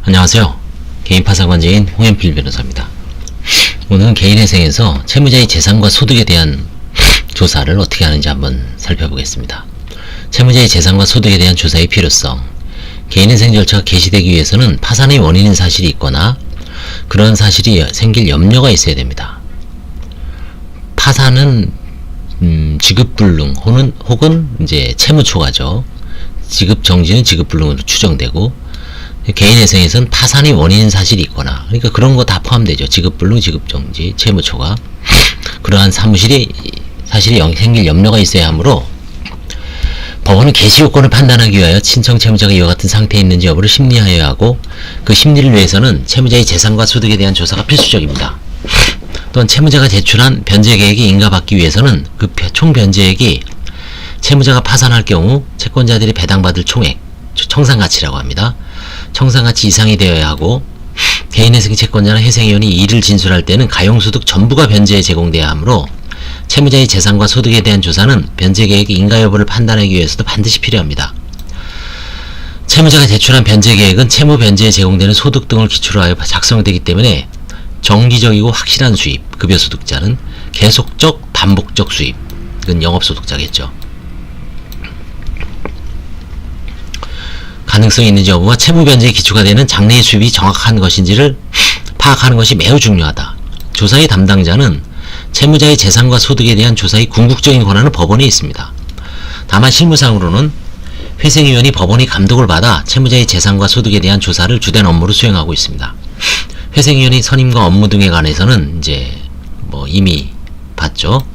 안녕하세요. 개인파산관제인 홍현필 변호사입니다. 오늘은 개인회생에서 채무자의 재산과 소득에 대한 조사를 어떻게 하는지 한번 살펴보겠습니다. 채무자의 재산과 소득에 대한 조사의 필요성. 개인회생 절차가 개시되기 위해서는 파산의 원인인 사실이 있거나 그런 사실이 생길 염려가 있어야 됩니다. 파산은 지급불능 혹은 이제 채무초과죠. 지급정지는 지급불능으로 추정되고, 개인회생에서는 파산의 원인인 사실이 있거나, 그러니까 그런 거 다 포함되죠. 지급불능, 지급정지, 채무초과. 그러한 사실이 생길 염려가 있어야 하므로 법원은 개시요건을 판단하기 위하여 친청 채무자가 이와 같은 상태에 있는지 여부를 심리하여야 하고, 그 심리를 위해서는 채무자의 재산과 소득에 대한 조사가 필수적입니다. 또한 채무자가 제출한 변제계획이 인가받기 위해서는 그 총 변제액이 채무자가 파산할 경우 채권자들이 배당받을 총액, 청산가치라고 합니다. 청산가치 이상이 되어야 하고, 개인회생 채권자나 회생위원이 이를 진술할 때는 가용소득 전부가 변제에 제공되어야 하므로 채무자의 재산과 소득에 대한 조사는 변제계획의 인가 여부를 판단하기 위해서도 반드시 필요합니다. 채무자가 제출한 변제계획은 채무 변제에 제공되는 소득 등을 기초로 하여 작성되기 때문에 정기적이고 확실한 수입, 급여소득자는 계속적, 반복적 수입, 이건 영업소득자겠죠. 가능성이 있는지 여부와 채무 변제에 기초가 되는 장래의 수입이 정확한 것인지를 파악하는 것이 매우 중요하다. 조사의 담당자는 채무자의 재산과 소득에 대한 조사의 궁극적인 권한은 법원에 있습니다. 다만 실무상으로는 회생위원이 법원의 감독을 받아 채무자의 재산과 소득에 대한 조사를 주된 업무로 수행하고 있습니다. 회생위원의 선임과 업무 등에 관해서는 이제 이미 봤죠.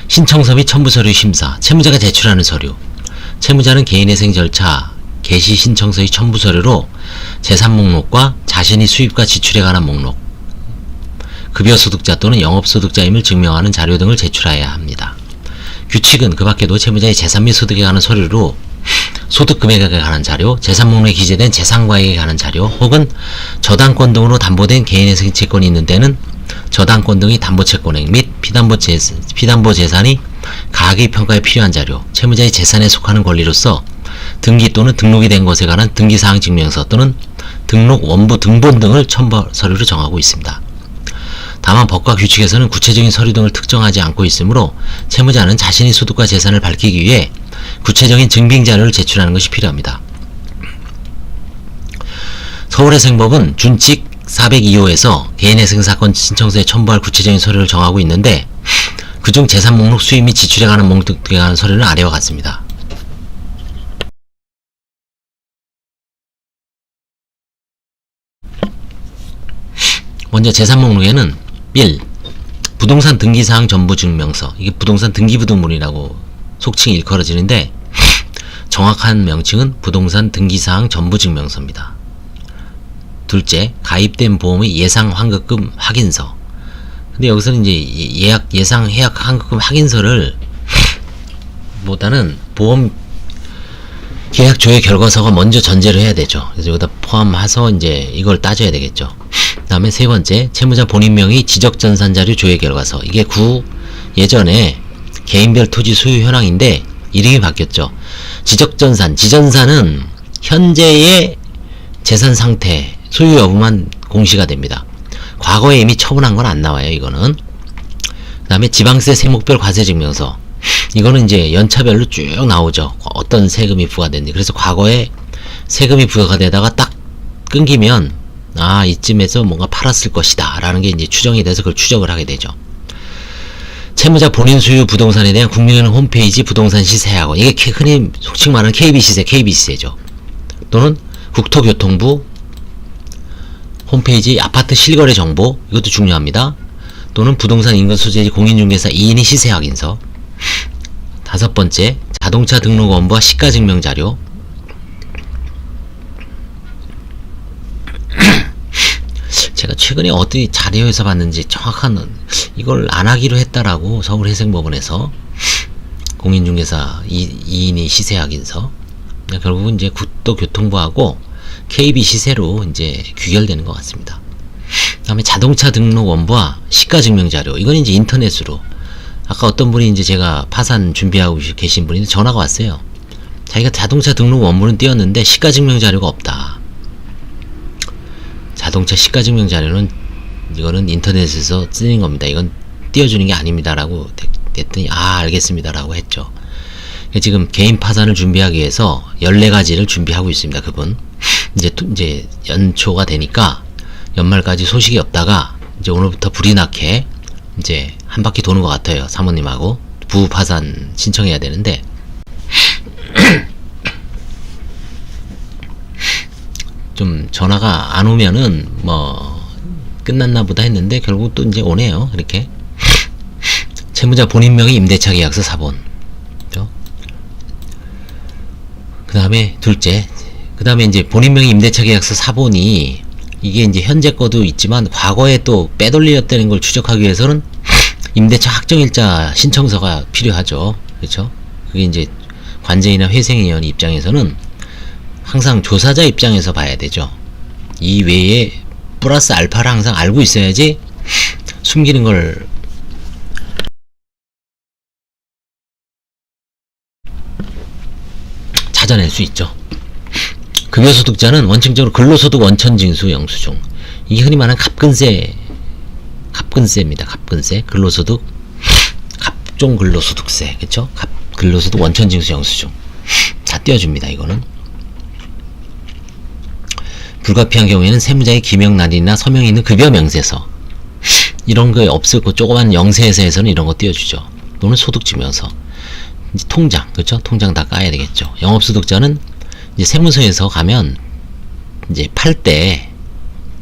신청서 및 첨부서류 심사, 채무자가 제출하는 서류. 채무자는 개인회생 절차 개시 신청서의 첨부서류로 재산 목록과 자신의 수입과 지출에 관한 목록, 급여소득자 또는 영업소득자임을 증명하는 자료 등을 제출해야 합니다. 규칙은 그 밖에도 채무자의 재산 및 소득에 관한 서류로 소득 금액에 관한 자료, 재산 목록에 기재된 재산과액에 관한 자료, 혹은 저당권 등으로 담보된 개인회생 채권이 있는 데는 저당권 등의 담보채권액 및 피담보 재산이 가계 평가에 필요한 자료, 채무자의 재산에 속하는 권리로서 등기 또는 등록이 된 것에 관한 등기사항 증명서 또는 등록 원부 등본 등을 첨부 서류로 정하고 있습니다. 다만 법과 규칙에서는 구체적인 서류 등을 특정하지 않고 있으므로 채무자는 자신의 소득과 재산을 밝히기 위해 구체적인 증빙자료를 제출하는 것이 필요합니다. 서울회생법은 준칙 402호에서 개인회생 사건 신청서에 첨부할 구체적인 서류를 정하고 있는데, 그중 재산 목록 수입 및 지출에 관한 목록 등에 관한 서류는 아래와 같습니다. 먼저 재산 목록에는 1. 부동산 등기사항 전부 증명서, 이게 부동산 등기부등본이라고 속칭 일컬어지는데 정확한 명칭은 부동산 등기사항 전부 증명서입니다. 둘째, 가입된 보험의 예상 환급금 확인서. 근데 여기서는 이제 예상 해약 환급금 확인서를 보다는 보험 계약 조회 결과서가 먼저 전제를 해야 되죠. 그래서 여기다 포함해서 이제 이걸 따져야 되겠죠. 그 다음에 세 번째, 채무자 본인 명의 지적전산 자료 조회 결과서. 이게 예전에 개인별 토지 소유 현황인데 이름이 바뀌었죠. 지전산은 현재의 재산 상태, 소유 여부만 공시가 됩니다. 과거에 이미 처분한 건 안 나와요, 이거는. 그 다음에 지방세 세목별 과세증명서. 이거는 이제 연차별로 쭉 나오죠. 어떤 세금이 부과됐는지. 그래서 과거에 세금이 부과되다가 딱 끊기면, 이쯤에서 뭔가 팔았을 것이다 라는 게 이제 추정이 돼서 그걸 추적을 하게 되죠. 채무자 본인 소유 부동산에 대한 국민은행 홈페이지 부동산 시세학원, 이게 흔히 속칭 말하는 KB시세죠. 또는 국토교통부 홈페이지 아파트 실거래 정보, 이것도 중요합니다. 또는 부동산 인근 소재지 공인중개사 2인의 시세 확인서. 다섯 번째, 자동차 등록 원부와 시가 증명 자료. 제가 최근에 어디 자료에서 봤는지 정확한, 이걸 안 하기로 했다라고 서울회생법원에서 공인중개사 2인의 시세 확인서. 결국은 이제 국토교통부하고 KB 시세로 이제 귀결되는 것 같습니다. 그 다음에 자동차 등록 원부와 시가 증명 자료. 이건 이제 인터넷으로. 아까 어떤 분이 이제 제가 파산 준비하고 계신 분이 전화가 왔어요. 자기가 자동차 등록 원문은 띄웠는데 시가 증명 자료가 없다. 자동차 시가증명 자료는 이거는 인터넷에서 쓰는 겁니다. 이건 띄워주는 게 아닙니다. 라고 했더니 알겠습니다. 라고 했죠. 지금 개인 파산을 준비하기 위해서 14가지를 준비하고 있습니다. 그분. 이제 연초가 되니까 연말까지 소식이 없다가 이제 오늘부터 불이 나게 이제 한 바퀴 도는 것 같아요. 사모님하고 부파산 신청해야 되는데 좀 전화가 안 오면은 뭐 끝났나 보다 했는데 결국 또 이제 오네요. 이렇게 채무자 본인 명의 임대차 계약서 사본. 그 다음에 둘째, 그 다음에 이제 본인 명의 임대차 계약서 사본이 이게 이제 현재 거도 있지만 과거에 또 빼돌렸다는 걸 추적하기 위해서는 임대차 확정일자 신청서가 필요하죠. 그렇죠? 그게 이제 관제인이나 회생위원 입장에서는 항상 조사자 입장에서 봐야 되죠. 이 외에 플러스 알파를 항상 알고 있어야지 숨기는 걸 찾아낼 수 있죠. 급여소득자는 원칙적으로 근로소득 원천징수 영수증. 이게 흔히 말하는 갑근세입니다. 갑근세, 근로소득, 갑종 근로소득세, 그쵸? 근로소득 원천징수 영수증 다 띄워줍니다. 이거는 불가피한 경우에는 세무자의 기명날인이나 서명이 있는 급여명세서 이런 거 없었고 조그만 영세에서는 이런 거 띄워주죠. 또는 소득증명서, 이제 통장, 그렇죠? 통장 다 까야 되겠죠. 영업소득자는 이제 세무서에서 가면 이제 팔 때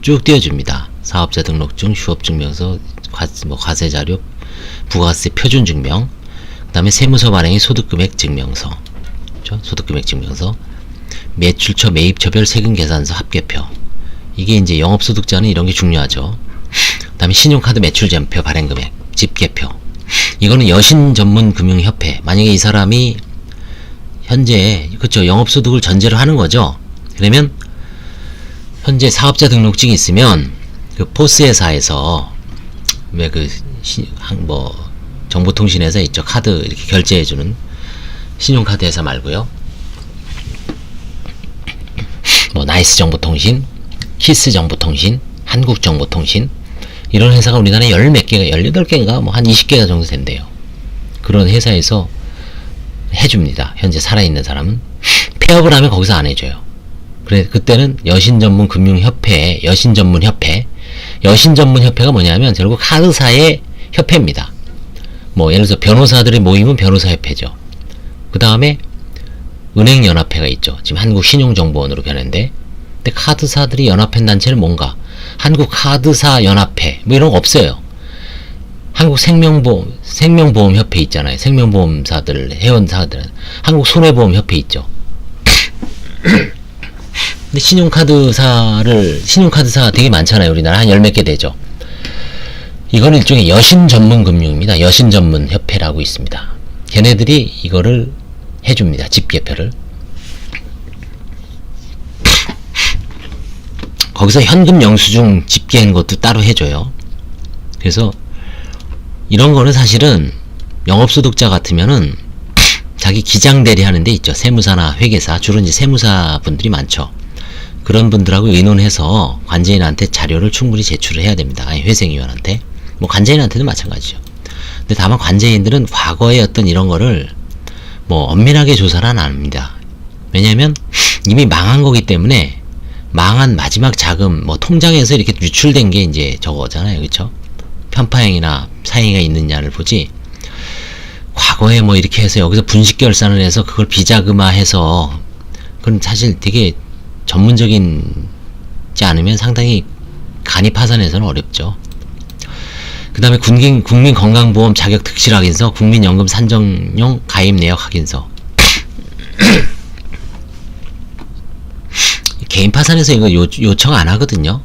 쭉 띄워줍니다. 사업자 등록증, 휴업증명서, 과세자료, 부가세 표준증명, 그 다음에 세무서 발행의 소득금액 증명서, 그렇죠? 소득금액 증명서, 매출처 매입처별 세금계산서 합계표. 이게 이제 영업소득자는 이런 게 중요하죠. 그 다음에 신용카드 매출잔표 발행금액, 집계표. 이거는 여신전문금융협회. 만약에 이 사람이 현재 그쵸 영업소득을 전제로 하는 거죠. 그러면 현재 사업자 등록증이 있으면 그 포스회사에서 왜 그 뭐 정보통신회사 있죠. 카드 이렇게 결제해주는 신용카드 회사 말고요. 뭐 나이스 정보통신, 키스 정보통신, 한국 정보통신 이런 회사가 우리나라에 열 몇 개가 18개인가 뭐 한 20개가 정도 된대요. 그런 회사에서 해줍니다. 현재 살아있는 사람은. 폐업을 하면 거기서 안 해줘요. 그래 그때는 여신전문금융협회, 여신전문협회. 여신전문협회가 뭐냐면 결국 카드사의 협회입니다. 뭐 예를 들어서 변호사들의 모임은 변호사협회죠. 그 다음에 은행연합회가 있죠. 지금 한국신용정보원으로 변했는데, 근데 카드사들이 연합한 단체는 뭔가 한국카드사연합회 뭐 이런 거 없어요. 생명보험협회 있잖아요. 생명보험사들, 회원사들, 한국손해보험협회 있죠. 근데 신용카드사 되게 많잖아요. 우리나라 한 열 몇 개 되죠. 이건 일종의 여신전문금융입니다. 여신전문협회라고 있습니다. 걔네들이 이거를 해줍니다. 집계표를. 거기서 현금 영수증 집계한 것도 따로 해줘요. 그래서 이런 거는 사실은 영업소득자 같으면은 자기 기장대리 하는 데 있죠. 세무사나 회계사, 주로 이제 세무사 분들이 많죠. 그런 분들하고 의논해서 관제인한테 자료를 충분히 제출을 해야 됩니다. 아니, 회생위원한테. 뭐 관제인한테도 마찬가지죠. 근데 다만 관제인들은 과거의 어떤 이런 거를 뭐 엄밀하게 조사를 안 합니다. 왜냐면 이미 망한 거기 때문에 망한 마지막 자금, 뭐 통장에서 이렇게 유출된 게 이제 저거잖아요. 그쵸? 편파행위나 사행위가 있느냐를 보지, 과거에 뭐 이렇게 해서 여기서 분식결산을 해서 그걸 비자금화해서, 그건 사실 되게 전문적이지 않으면 상당히 간이 파산해서는 어렵죠. 그 다음에 국민건강보험 자격 득실 확인서, 국민연금 산정용 가입 내역 확인서. 개인 파산에서 이거 요청 안 하거든요.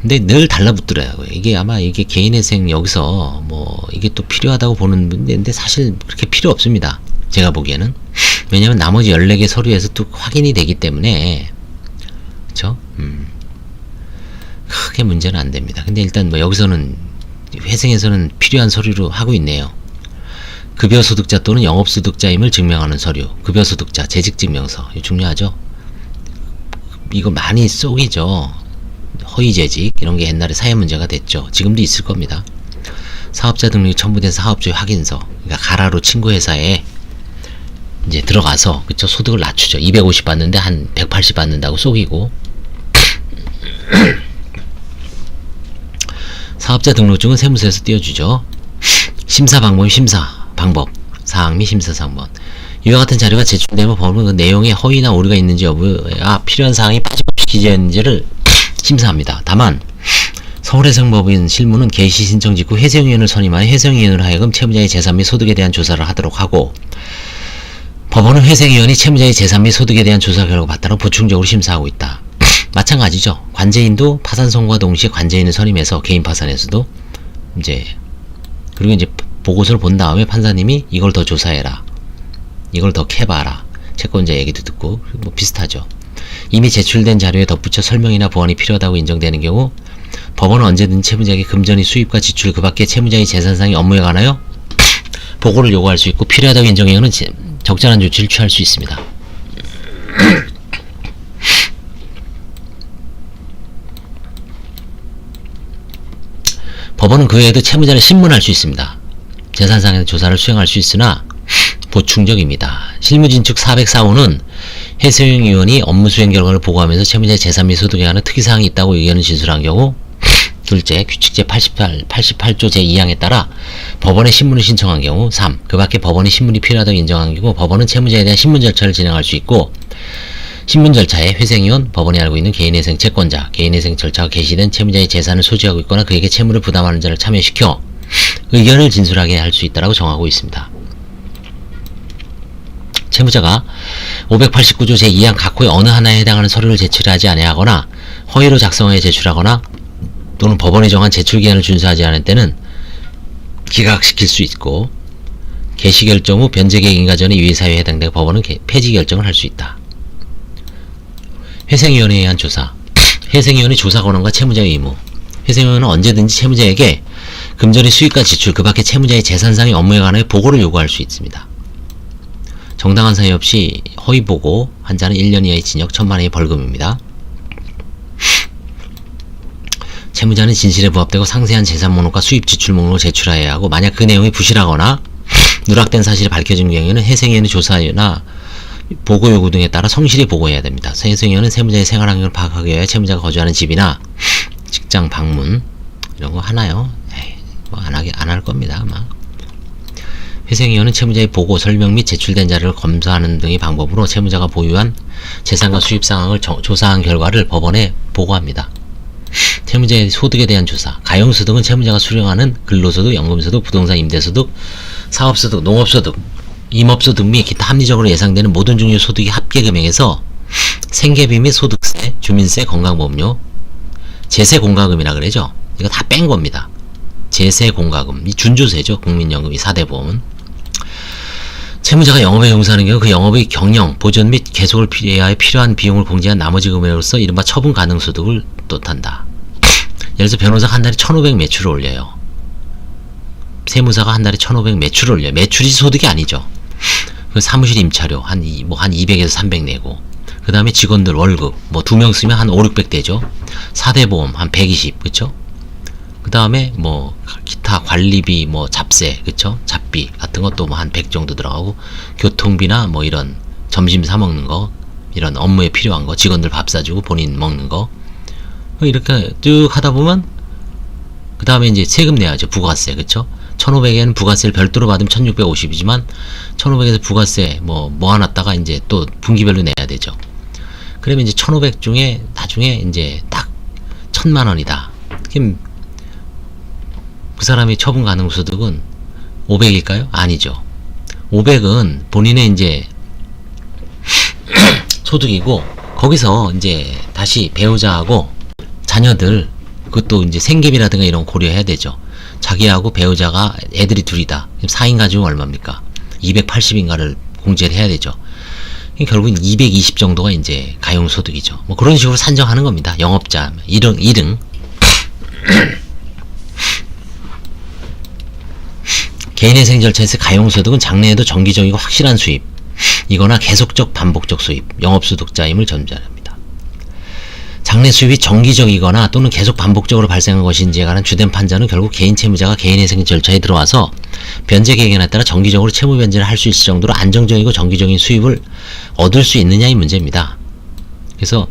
근데 늘 달라붙더라고요. 이게 아마 이게 개인회생 여기서 뭐 이게 또 필요하다고 보는 분인데 사실 그렇게 필요 없습니다. 제가 보기에는. 왜냐면 나머지 14개 서류에서 또 확인이 되기 때문에. 그쵸? 크게 문제는 안 됩니다. 근데 일단 뭐 여기서는 회생에서는 필요한 서류로 하고 있네요. 급여소득자 또는 영업소득자임을 증명하는 서류, 급여소득자 재직증명서. 이거 중요하죠? 이거 많이 속이죠. 허위재직 이런 게 옛날에 사회 문제가 됐죠. 지금도 있을 겁니다. 사업자 등록이 첨부된 사업주의 확인서, 그러니까 가라로 친구 회사에 이제 들어가서 그쵸, 소득을 낮추죠. 250 받는데 한 180 받는다고 속이고. 사업자 등록증은 세무서에서 띄워주죠. 심사 방법 사항 및 심사 상번. 이와 같은 자료가 제출되면 법원은 그 내용에 허위나 오류가 있는지 여부와 필요한 사항이 빠짐없이 기재되어 있는지를 심사합니다. 다만 서울해상법인 실무는 개시 신청 직후 회생위원을 선임하여 회생위원으로 하여금 채무자의 재산 및 소득에 대한 조사를 하도록 하고, 법원은 회생위원이 채무자의 재산 및 소득에 대한 조사 결과 바탕으로 보충적으로 심사하고 있다. 마찬가지죠. 관제인도 파산 선고와 동시에 관제인을 선임해서 개인 파산에서도 그리고 이제 보고서를 본 다음에 판사님이 이걸 더 조사해라, 이걸 더 캐봐라, 채권자 얘기도 듣고, 뭐 비슷하죠. 이미 제출된 자료에 덧붙여 설명이나 보완이 필요하다고 인정되는 경우 법원은 언제든지 채무자에게 금전의 수입과 지출, 그 밖에 채무자의 재산상의 업무에 관하여 보고를 요구할 수 있고, 필요하다고 인정의 경우는 적절한 조치를 취할 수 있습니다. 법원은 그 외에도 채무자를 신문할 수 있습니다. 재산상의 조사를 수행할 수 있으나 보충적입니다. 실무진축 404호는 회생위원이 업무 수행 결과를 보고하면서 채무자의 재산 및 소득에 관한 특이사항이 있다고 의견을 진술한 경우, 둘째, 규칙 제88조 제2항에 따라 법원에 신문을 신청한 경우, 3. 그 밖에 법원이 신문이 필요하다고 인정한 경우 법원은 채무자에 대한 신문 절차를 진행할 수 있고, 신문 절차에 회생위원, 법원이 알고 있는 개인회생 채권자, 개인회생 절차가 개시된 채무자의 재산을 소지하고 있거나 그에게 채무를 부담하는 자를 참여시켜 의견을 진술하게 할 수 있다고 정하고 있습니다. 채무자가 589조 제2항 각호의 어느 하나에 해당하는 서류를 제출하지 아니하거나 허위로 작성하여 제출하거나 또는 법원이 정한 제출기한을 준수하지 않을 때는 기각시킬 수 있고, 개시결정 후 변제계획 인가 전에 유의사유에 해당되고 법원은 폐지결정을 할 수 있다. 회생위원회에 의한 조사. 회생위원의 조사 권한과 채무자의 의무. 회생위원은 언제든지 채무자에게 금전의 수익과 지출, 그 밖에 채무자의 재산상의 업무에 관하여 보고를 요구할 수 있습니다. 정당한 사유 없이 허위 보고 한 자는 1년 이하의 징역 1,000만 원의 벌금입니다. 채무자는 진실에 부합되고 상세한 재산 목록과 수입 지출 목록을 제출해야 하고, 만약 그 내용이 부실하거나 누락된 사실이 밝혀진 경우에는 회생위원의 조사나 보고 요구 등에 따라 성실히 보고해야 됩니다. 회생위원은 세무자의 생활 환경을 파악하기 위해 채무자가 거주하는 집이나 직장 방문 이런 거 하나요? 뭐 안 할 겁니다, 아마. 회생위원은 채무자의 보고, 설명 및 제출된 자료를 검사하는 등의 방법으로 채무자가 보유한 재산과 수입 상황을 조사한 결과를 법원에 보고합니다. 채무자의 소득에 대한 조사. 가용소득은 채무자가 수령하는 근로소득, 연금소득, 부동산 임대소득, 사업소득, 농업소득, 임업소득 및 기타 합리적으로 예상되는 모든 종류의 소득이 합계 금액에서 생계비 및 소득세, 주민세, 건강보험료, 제세공과금이라 그러죠. 이거 다 뺀 겁니다. 제세공과금, 이 준조세죠. 국민연금, 이 4대 보험은. 채무자가 영업에 용사하는 경우 그 영업의 경영, 보존 및 계속을 위하여 필요한 비용을 공제한 나머지 금액으로서 이른바 처분 가능 소득을 뜻한다. 예를 들어서 변호사가 한 달에 1,500 매출을 올려요. 세무사가 한 달에 1,500 매출을 올려요. 매출이 소득이 아니죠. 그 사무실 임차료 한 200에서 300 내고, 그 다음에 직원들 월급 뭐 2명 쓰면 한 5, 600 되죠. 4대 보험 한 120, 그쵸? 그 다음에 뭐 기타 관리비, 뭐 잡세, 그쵸? 잡비 같은 것도 뭐 한 100 정도 들어가고, 교통비나 뭐 이런 점심 사 먹는 거, 이런 업무에 필요한 거, 직원들 밥 사주고 본인 먹는 거, 이렇게 쭉 하다 보면 그 다음에 이제 세금 내야죠. 부가세, 그쵸? 1,500에는 부가세를 별도로 받으면 1,650이지만 1,500에서 부가세 뭐 모아놨다가 이제 또 분기별로 내야 되죠. 그러면 이제 1,500 중에 나중에 이제 딱 1,000만 원이다. 그럼 그 사람의 처분 가능 소득은 500일까요? 아니죠. 500은 본인의 이제 소득이고, 거기서 이제 다시 배우자하고 자녀들, 그것도 이제 생계비라든가 이런 거 고려해야 되죠. 자기하고 배우자가 애들이 둘이다. 4인 가족은 얼마입니까? 280인가를 공제를 해야 되죠. 결국은 220 정도가 이제 가용소득이죠. 뭐 그런 식으로 산정하는 겁니다. 영업자, 1등. 개인회생 절차에서 가용소득은 장래에도 정기적이고 확실한 수입, 이거나 계속적 반복적 수입, 영업소득자임을 전제합니다. 장래 수입이 정기적이거나 또는 계속 반복적으로 발생한 것인지에 관한 주된 판단은 결국 개인 채무자가 개인회생 절차에 들어와서 변제 계획에 따라 정기적으로 채무 변제를 할 수 있을 정도로 안정적이고 정기적인 수입을 얻을 수 있느냐의 문제입니다. 그래서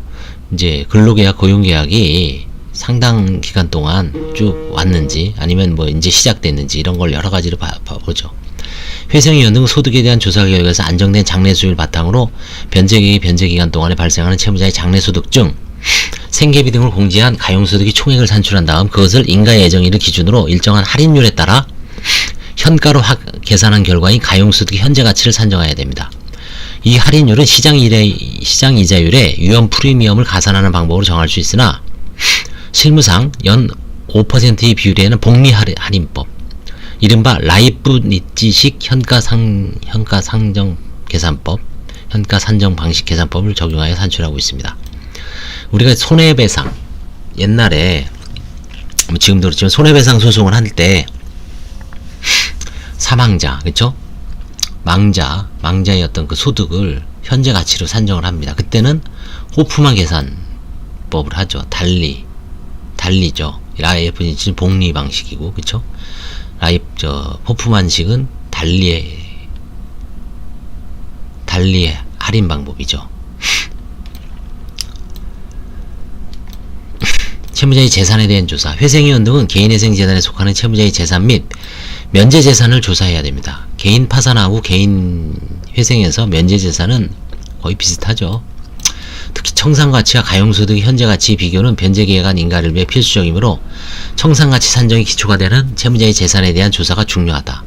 이제 근로계약, 고용계약이 상당 기간 동안 쭉 왔는지 아니면 뭐 이제 시작됐는지 이런 걸 여러 가지로 보죠. 회생위원 등 소득에 대한 조사 결과에서 안정된 장래 수입을 바탕으로 변제계획 변제 기간 동안에 발생하는 채무자의 장래 소득 중 생계비 등을 공제한 가용소득의 총액을 산출한 다음 그것을 인가예정일을 기준으로 일정한 할인율에 따라 현가로 계산한 결과인 가용소득의 현재 가치를 산정해야 됩니다. 이 할인율은 시장 이자율에 유연 프리미엄을 가산하는 방법으로 정할 수 있으나 실무상 연 5%의 비율에는 복리 할인법, 이른바 라이프니츠식 현가 산정 방식 계산법을 적용하여 산출하고 있습니다. 우리가 손해배상, 옛날에 지금도 그렇지만 손해배상 소송을 할 때 사망자, 그쵸? 망자의 어떤 그 소득을 현재 가치로 산정을 합니다. 그때는 호프만 계산법을 하죠. 달리죠. 라이프니츠는 복리 방식이고, 그쵸? 호프만식은 달리의 할인 방법이죠. 채무자의 재산에 대한 조사. 회생위원 등은 개인회생 재단에 속하는 채무자의 재산 및 면제 재산을 조사해야 됩니다. 개인 파산하고 개인 회생에서 면제 재산은 거의 비슷하죠. 특히 청산가치와 가용소득의 현재 가치의 비교는 변제계획안 인가를 위해 필수적이므로 청산가치 산정이 기초가 되는 채무자의 재산에 대한 조사가 중요하다.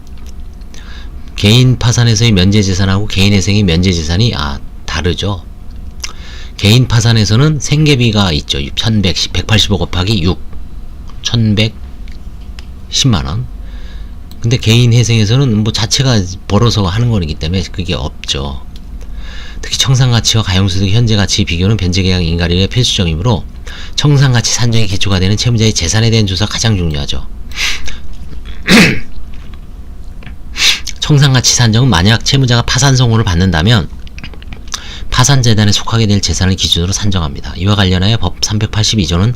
개인 파산에서의 면제 재산하고 개인 회생의 면제 재산이 다르죠. 개인 파산에서는 생계비가 있죠. 185 곱하기 6 1110만원. 근데 개인 회생에서는 뭐 자체가 벌어서 하는 거기 때문에 그게 없죠. 특히 청산가치와 가용소득의 현재 가치의 비교는 변제계약 인가율의 필수적이므로 청산가치 산정의 기초가 되는 채무자의 재산에 대한 조사가 가장 중요하죠. 청산가치 산정은 만약 채무자가 파산 선고를 받는다면 파산재단에 속하게 될 재산을 기준으로 산정합니다. 이와 관련하여 법 382조는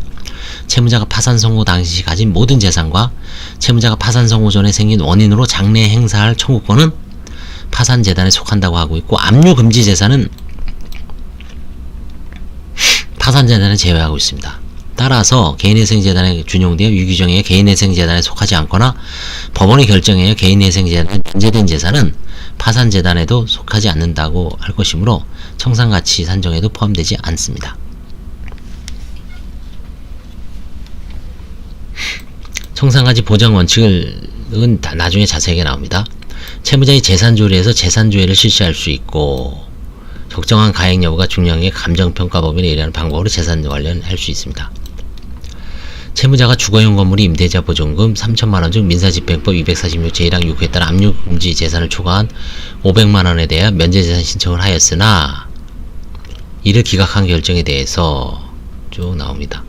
채무자가 파산 선고 당시 가진 모든 재산과 채무자가 파산 선고 전에 생긴 원인으로 장래 행사할 청구권은 파산재단에 속한다고 하고 있고, 압류금지 재산은 파산재단을 제외하고 있습니다. 따라서 개인회생재단에 준용되어 유규정의 개인회생재단에 속하지 않거나 법원의 결정에 개인회생재단에 변제된 재산은 파산재단에도 속하지 않는다고 할 것이므로 청산가치 산정에도 포함되지 않습니다. 청산가치 보장 원칙은 나중에 자세하게 나옵니다. 채무자의 재산조회에서 재산조회를 실시할 수 있고, 적정한 가액 여부가 중요한 게 감정평가법인에 의뢰하는 방법으로 재산 관련할 수 있습니다. 채무자가 주거용 건물이 임대자 보존금 3천만원 중 민사집행법 246 제1항 6호에 따라 압류금지 재산을 초과한 500만원에 대해 면제재산 신청을 하였으나 이를 기각한 결정에 대해서 쭉 나옵니다.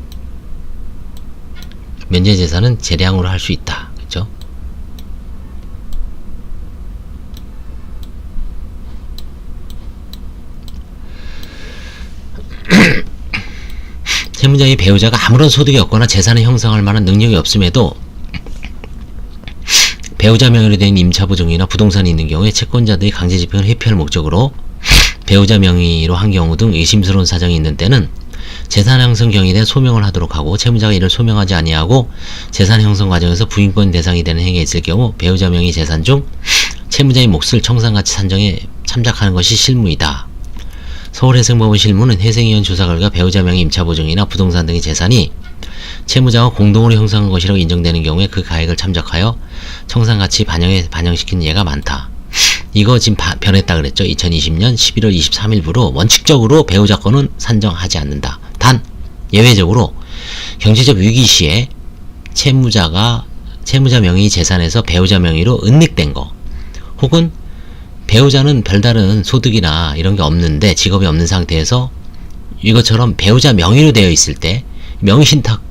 면제재산은 재량으로 할 수 있다. 그렇죠? 채무자의 배우자가 아무런 소득이 없거나 재산을 형성할 만한 능력이 없음에도 배우자 명의로 된 임차보증이나 부동산이 있는 경우에 채권자들이 강제집행을 회피할 목적으로 배우자 명의로 한 경우 등 의심스러운 사정이 있는 때는 재산 형성 경위에 대한 소명을 하도록 하고, 채무자가 이를 소명하지 아니하고 재산 형성 과정에서 부인권 대상이 되는 행위가 있을 경우 배우자 명의 재산 중 채무자의 몫을 청산가치 산정에 참작하는 것이 실무이다. 서울회생법원 실무는 회생위원 조사 결과 배우자 명의 임차보증이나 부동산 등의 재산이 채무자와 공동으로 형성한 것이라고 인정되는 경우에 그 가액을 참작하여 청산가치 반영시킨 예가 많다. 이거 지금 변했다 그랬죠. 2020년 11월 23일부로 원칙적으로 배우자권은 산정하지 않는다. 단 예외적으로 경제적 위기 시에 채무자 명의 재산에서 배우자 명의로 은닉된 거, 혹은 배우자는 별다른 소득이나 이런 게 없는데 직업이 없는 상태에서 이것처럼 배우자 명의로 되어 있을 때 명의신탁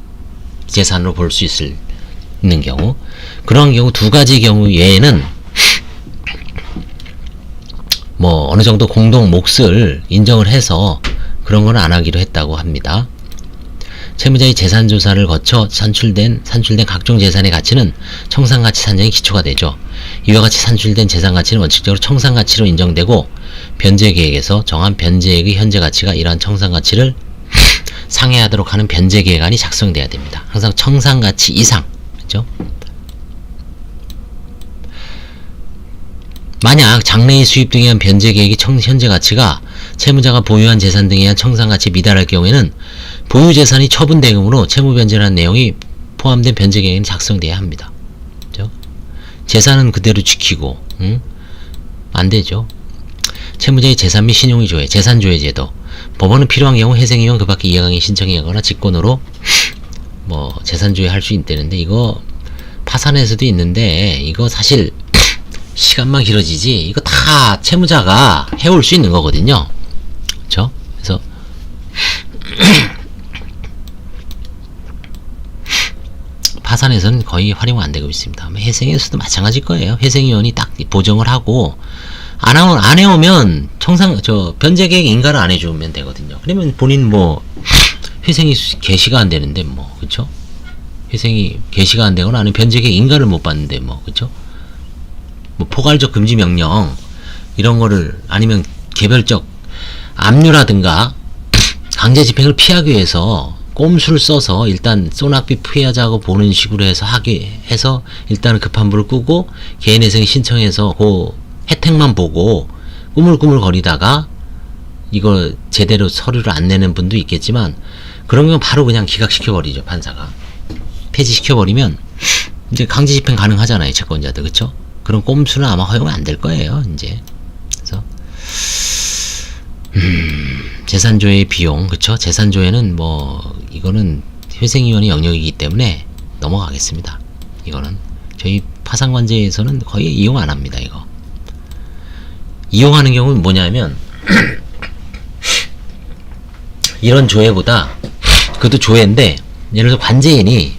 재산으로 볼 수 있는 경우, 그런 경우 두 가지 경우 외에는 뭐 어느 정도 공동 몫을 인정을 해서 그런 건 안 하기로 했다고 합니다. 채무자의 재산 조사를 거쳐 산출된 각종 재산의 가치는 청산가치 산정의 기초가 되죠. 이와 같이 산출된 재산 가치는 원칙적으로 청산가치로 인정되고 변제계획에서 정한 변제액의 현재 가치가 이러한 청산가치를 상회하도록 하는 변제계획안이 작성돼야 됩니다. 항상 청산가치 이상, 그죠? 만약 장래의 수입 등에 의한 변제계획의 현재 가치가 채무자가 보유한 재산 등에 의한 청산가치에 미달할 경우에는 보유재산이 처분대금으로 채무변제라는 내용이 포함된 변제계획이 작성돼야 합니다. 그죠? 재산은 그대로 지키고 안되죠. 채무자의 재산 및 신용의 조회, 재산조회제도. 법원은 필요한 경우 회생이면 그 밖에 이해강의 신청이 하거나 직권으로 뭐 재산조회 할 수 있다는데, 이거 파산에서도 있는데 이거 사실 시간만 길어지지 이거 다 채무자가 해올 수 있는 거거든요. 그쵸? 그래서 파산에서는 거의 활용 안 되고 있습니다. 회생에서도 마찬가지일 거예요. 회생위원이 딱 보정을 하고 안 해오면 변제계획 인가를 안 해주면 되거든요. 그러면 본인 뭐 회생이 개시가 안 되는데 뭐, 그쵸? 회생이 개시가 안 되거나 아니면 변제계획 인가를 못 받는데 뭐, 그쵸? 뭐 포괄적 금지 명령 이런 거를, 아니면 개별적 압류라든가 강제 집행을 피하기 위해서 꼼수를 써서 일단 소낙비 피하자고 보는 식으로 해서 일단은 급한 불을 끄고 개인회생 신청해서 그 혜택만 보고 꾸물꾸물 거리다가 이거 제대로 서류를 안 내는 분도 있겠지만, 그런 경우 바로 그냥 기각시켜버리죠. 판사가 폐지시켜버리면 이제 강제 집행 가능하잖아요, 채권자들. 그쵸? 그런 꼼수는 아마 허용은 안 될 거예요, 이제. 그래서 재산조회의 비용, 그쵸? 재산조회는 뭐 이거는 회생위원회 영역이기 때문에 넘어가겠습니다. 이거는 저희 파산관제에서는 거의 이용 안 합니다. 이거 이용하는 경우는 뭐냐면 이런 조회보다, 그것도 조회인데 예를 들어 관제인이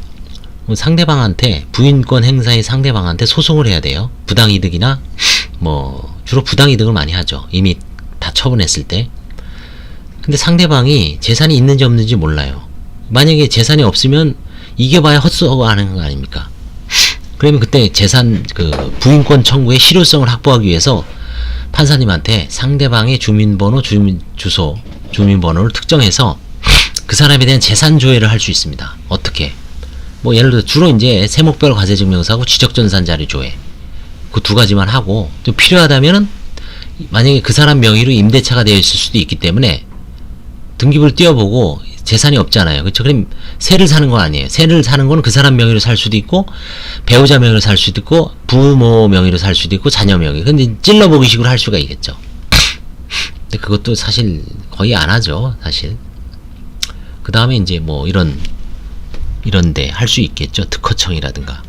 상대방한테, 부인권 행사의 상대방한테 소송을 해야 돼요. 부당이득이나 뭐 주로 부당이득을 많이 하죠. 이미 다 처분했을 때. 근데 상대방이 재산이 있는지 없는지 몰라요. 만약에 재산이 없으면 이겨봐야 헛소하는 거 아닙니까? 그러면 그때 재산 부인권 청구의 실효성을 확보하기 위해서 판사님한테 상대방의 주민번호, 주소, 주민번호를 특정해서 그 사람에 대한 재산 조회를 할 수 있습니다. 어떻게? 뭐 예를 들어 주로 이제 세목별 과세증명서하고 지적전산 자료 조회, 그 두 가지만 하고, 좀 필요하다면은 만약에 그 사람 명의로 임대차가 되어 있을 수도 있기 때문에 등기부를 띄워보고 재산이 없잖아요. 그쵸? 그럼 세를 사는 건 아니에요. 세를 사는 건 그 사람 명의로 살 수도 있고, 배우자 명의로 살 수도 있고, 부모 명의로 살 수도 있고, 자녀 명의. 근데 찔러보기 식으로 할 수가 있겠죠. 근데 그것도 사실 거의 안 하죠, 사실. 그 다음에 이제 뭐 이런데 할 수 있겠죠. 특허청이라든가.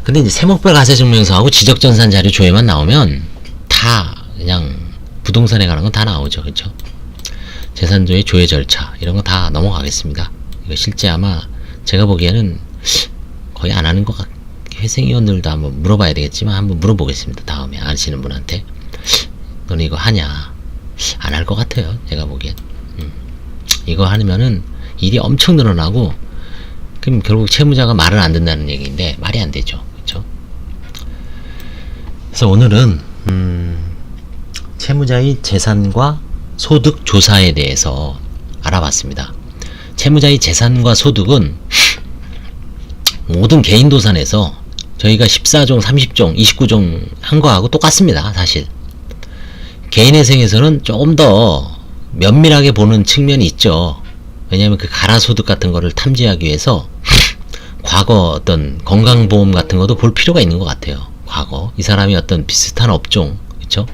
근데 이제 세목별 가세증명서하고 지적전산 자료 조회만 나오면 다 그냥 부동산에 관한 건 다 나오죠. 그쵸? 재산조회 조회 절차 이런 거 다 넘어가겠습니다. 이거 실제 아마 제가 보기에는 거의 안 하는 것 같아요. 회생위원들도 한번 물어봐야 되겠지만 한번 물어보겠습니다. 다음에 아시는 분한테. 너는 이거 하냐? 안 할 것 같아요. 제가 보기엔. 이거 하면은 일이 엄청 늘어나고, 그럼 결국 채무자가 말을 안 듣는다는 얘기인데 말이 안 되죠. 그쵸? 그래서 오늘은 채무자의 재산과 소득 조사에 대해서 알아봤습니다. 채무자의 재산과 소득은 모든 개인도산에서 저희가 14종, 30종, 29종 한 거하고 똑같습니다. 사실 개인회생에서는 조금 더 면밀하게 보는 측면이 있죠. 왜냐하면 그 가라소득 같은 거를 탐지하기 위해서 과거 어떤 건강보험 같은 것도 볼 필요가 있는 것 같아요. 과거 이 사람이 어떤 비슷한 업종, 그쵸?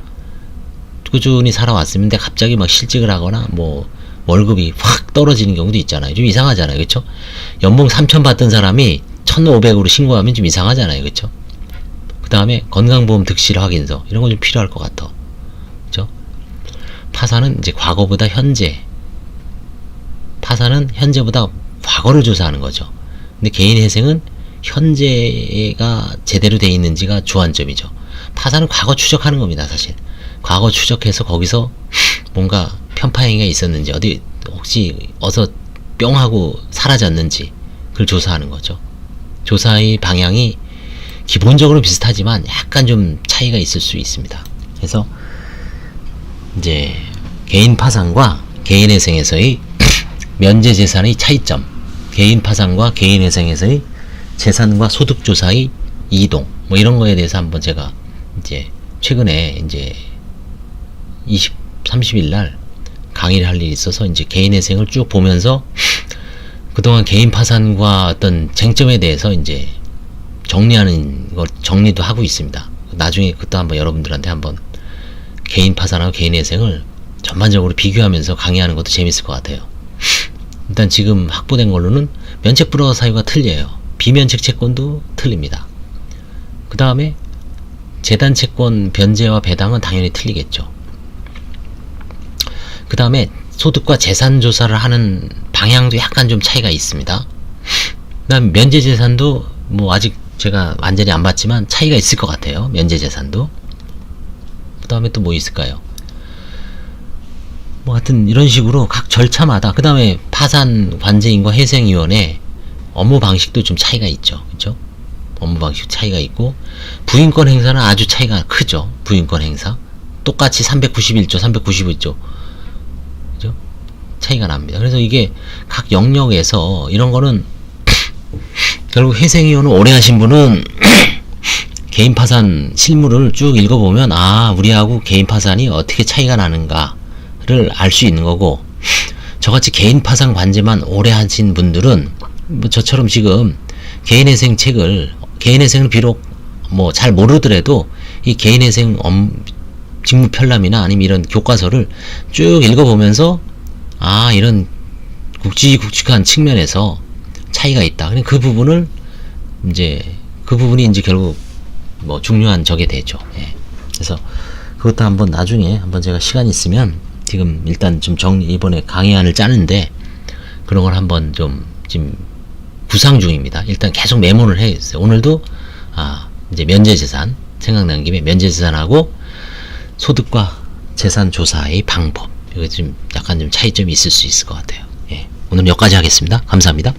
꾸준히 살아왔으면 근데 갑자기 막 실직을 하거나 뭐 월급이 확 떨어지는 경우도 있잖아요. 좀 이상하잖아요. 그쵸? 연봉 3,000 받던 사람이 1,500으로 신고하면 좀 이상하잖아요. 그쵸? 그 다음에 건강보험 득실 확인서 이런 거 좀 필요할 것 같아. 그쵸? 파산은 이제 과거보다 현재, 파산은 현재보다 과거를 조사하는 거죠. 근데 개인회생은 현재가 제대로 돼 있는지가 주안점이죠. 파산은 과거 추적하는 겁니다. 사실 과거 추적해서 거기서 뭔가 편파행위가 있었는지, 어디 혹시 어서 뿅 하고 사라졌는지 그걸 조사하는 거죠. 조사의 방향이 기본적으로 비슷하지만 약간 좀 차이가 있을 수 있습니다. 그래서 이제 개인 파산과 개인 회생에서의 면제재산의 차이점, 개인 파산과 개인 회생에서의 재산과 소득 조사의 이동, 뭐 이런 거에 대해서 한번 제가 이제 최근에 이제 30일 날 강의를 할 일이 있어서 이제 개인 회생을 쭉 보면서 그동안 개인 파산과 어떤 쟁점에 대해서 이제 정리하는 것, 정리도 하고 있습니다. 나중에 그때 한번 여러분들한테 한번 개인 파산하고 개인 회생을 전반적으로 비교하면서 강의하는 것도 재밌을 것 같아요. 일단 지금 확보된 걸로는 면책 불허 사유가 틀려요. 비면책 채권도 틀립니다. 그 다음에 재단 채권 변제와 배당은 당연히 틀리겠죠. 그 다음에 소득과 재산 조사를 하는 방향도 약간 좀 차이가 있습니다. 그 다음 면제 재산도 뭐 아직 제가 완전히 안 봤지만 차이가 있을 것 같아요. 면제 재산도. 그 다음에 또 뭐 있을까요? 뭐 하여튼 이런 식으로 각 절차마다, 그 다음에 파산 관제인과 회생위원회 업무 방식도 좀 차이가 있죠. 그죠? 업무 방식 차이가 있고, 부인권 행사는 아주 차이가 크죠. 부인권 행사 똑같이 391조 395조 그죠? 차이가 납니다. 그래서 이게 각 영역에서 이런 거는 결국 회생위원을 오래 하신 분은 개인 파산 실무를 쭉 읽어보면 아, 우리하고 개인 파산이 어떻게 차이가 나는가를 알 수 있는 거고, 저같이 개인 파산 관제만 오래 하신 분들은 뭐 저처럼 지금 개인회생 책을, 개인회생을 비록 뭐 잘 모르더라도 이 개인회생 직무 편람이나 아니면 이런 교과서를 쭉 읽어보면서 아, 이런 굵직굵직한 측면에서 차이가 있다. 그 부분을 이제 그 부분이 이제 결국 뭐 중요한 적이 되죠. 예. 그래서 그것도 한번 나중에 한번 제가 시간 있으면, 지금 일단 좀 이번에 강의안을 짜는데 그런 걸 한번 좀 지금 구상 중입니다. 일단 계속 메모를 해 있어요. 오늘도 이제 면제재산 생각난 김에 면제재산하고 소득과 재산 조사의 방법, 이거 좀 약간 좀 차이점이 있을 수 있을 것 같아요. 예. 오늘 여기까지 하겠습니다. 감사합니다.